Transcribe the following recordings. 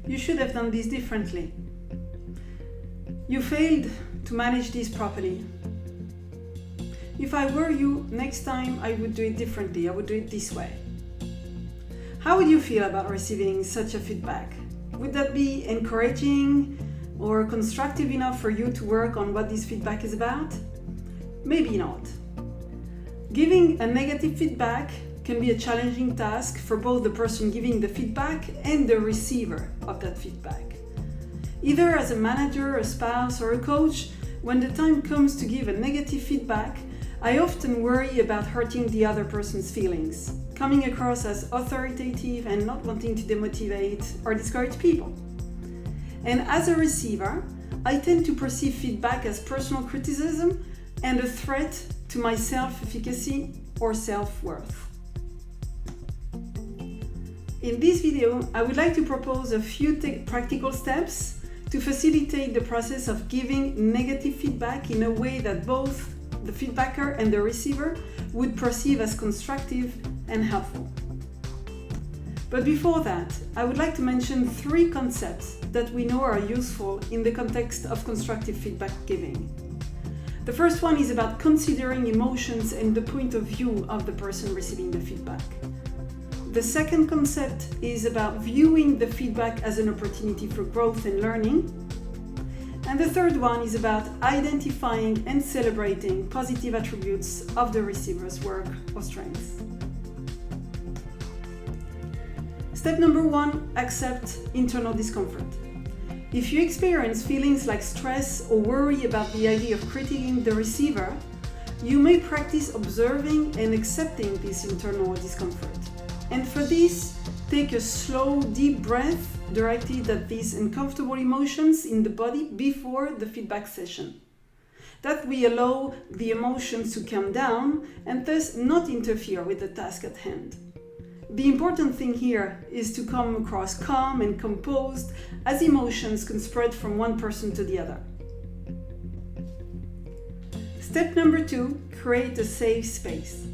You should have done this differently. You failed to manage this properly. If I were you, next time I would do it differently. I would do it this way. How would you feel about receiving such a feedback? Would that be encouraging or constructive enough for you to work on what this feedback is about? Maybe not. Giving a negative feedback can be a challenging task for both the person giving the feedback and the receiver of that feedback. Either as a manager, a spouse, or a coach, when the time comes to give a negative feedback, I often worry about hurting the other person's feelings, coming across as authoritative and not wanting to demotivate or discourage people. And as a receiver, I tend to perceive feedback as personal criticism and a threat to my self-efficacy or self-worth. In this video, I would like to propose a few practical steps to facilitate the process of giving negative feedback in a way that both the feedbacker and the receiver would perceive as constructive and helpful. But before that, I would like to mention 3 concepts that we know are useful in the context of constructive feedback giving. The first one is about considering emotions and the point of view of the person receiving the feedback. The second concept is about viewing the feedback as an opportunity for growth and learning. And the third one is about identifying and celebrating positive attributes of the receiver's work or strengths. Step number 1, accept internal discomfort. If you experience feelings like stress or worry about the idea of critiquing the receiver, you may practice observing and accepting this internal discomfort. And for this, take a slow, deep breath directed at these uncomfortable emotions in the body before the feedback session. That will allow the emotions to calm down and thus not interfere with the task at hand. The important thing here is to come across calm and composed, as emotions can spread from one person to the other. Step number 2, create a safe space.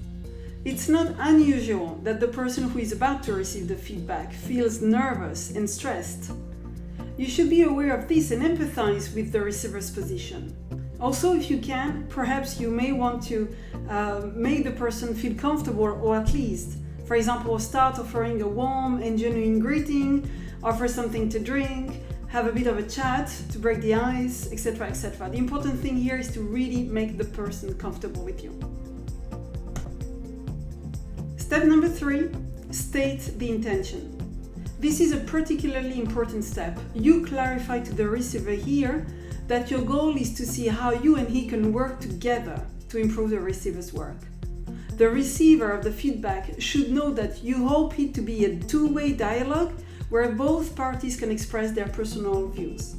It's not unusual that the person who is about to receive the feedback feels nervous and stressed. You should be aware of this and empathize with the receiver's position. Also, if you can, perhaps you may want to make the person feel comfortable or at least, for example, start offering a warm and genuine greeting, offer something to drink, have a bit of a chat to break the ice, etc., etc. The important thing here is to really make the person comfortable with you. Step number 3, state the intention. This is a particularly important step. You clarify to the receiver here that your goal is to see how you and he can work together to improve the receiver's work. The receiver of the feedback should know that you hope it to be a two-way dialogue where both parties can express their personal views.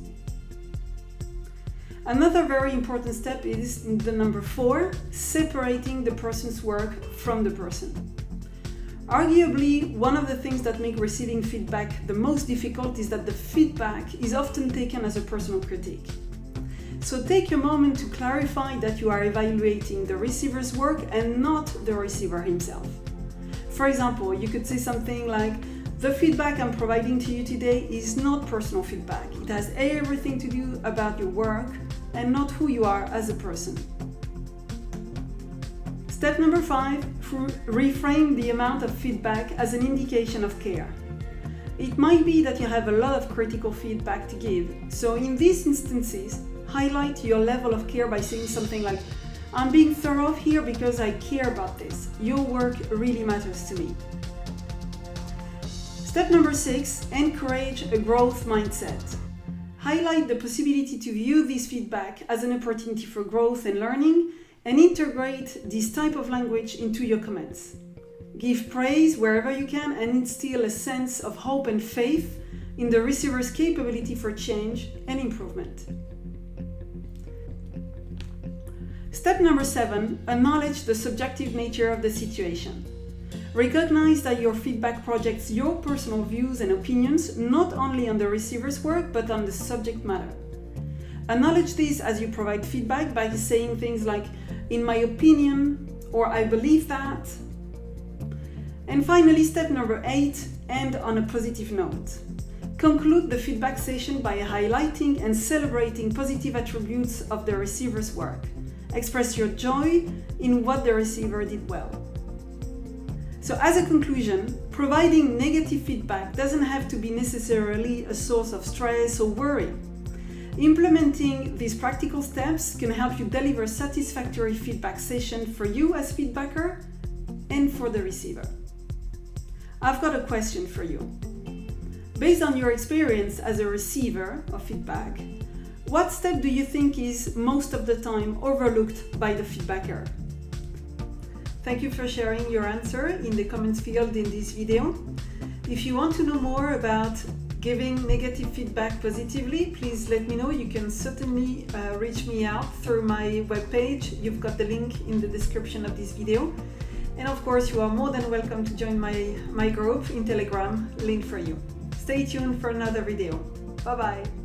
Another very important step is the number 4, separating the person's work from the person. Arguably, one of the things that make receiving feedback the most difficult is that the feedback is often taken as a personal critique. So take a moment to clarify that you are evaluating the receiver's work and not the receiver himself. For example, you could say something like, "The feedback I'm providing to you today is not personal feedback. It has everything to do about your work and not who you are as a person." Step number 5, reframe the amount of feedback as an indication of care. It might be that you have a lot of critical feedback to give, so in these instances, highlight your level of care by saying something like, "I'm being thorough here because I care about this. Your work really matters to me." Step number 6, encourage a growth mindset. Highlight the possibility to view this feedback as an opportunity for growth and learning, and integrate this type of language into your comments. Give praise wherever you can and instill a sense of hope and faith in the receiver's capability for change and improvement. Step number 7, acknowledge the subjective nature of the situation. Recognize that your feedback projects your personal views and opinions not only on the receiver's work but on the subject matter. Acknowledge this as you provide feedback by saying things like, "In my opinion," or "I believe that." And finally, step number 8, end on a positive note. Conclude the feedback session by highlighting and celebrating positive attributes of the receiver's work. Express your joy in what the receiver did well. So as a conclusion, providing negative feedback doesn't have to be necessarily a source of stress or worry. Implementing these practical steps can help you deliver satisfactory feedback session for you as feedbacker and for the receiver. I've got a question for you. Based on your experience as a receiver of feedback, what step do you think is most of the time overlooked by the feedbacker? Thank you for sharing your answer in the comments field in this video. If you want to know more about giving negative feedback positively, please let me know. You can certainly reach me out through my webpage. You've got the link in the description of this video. And of course, you are more than welcome to join my group in Telegram, link for you. Stay tuned for another video. Bye-bye.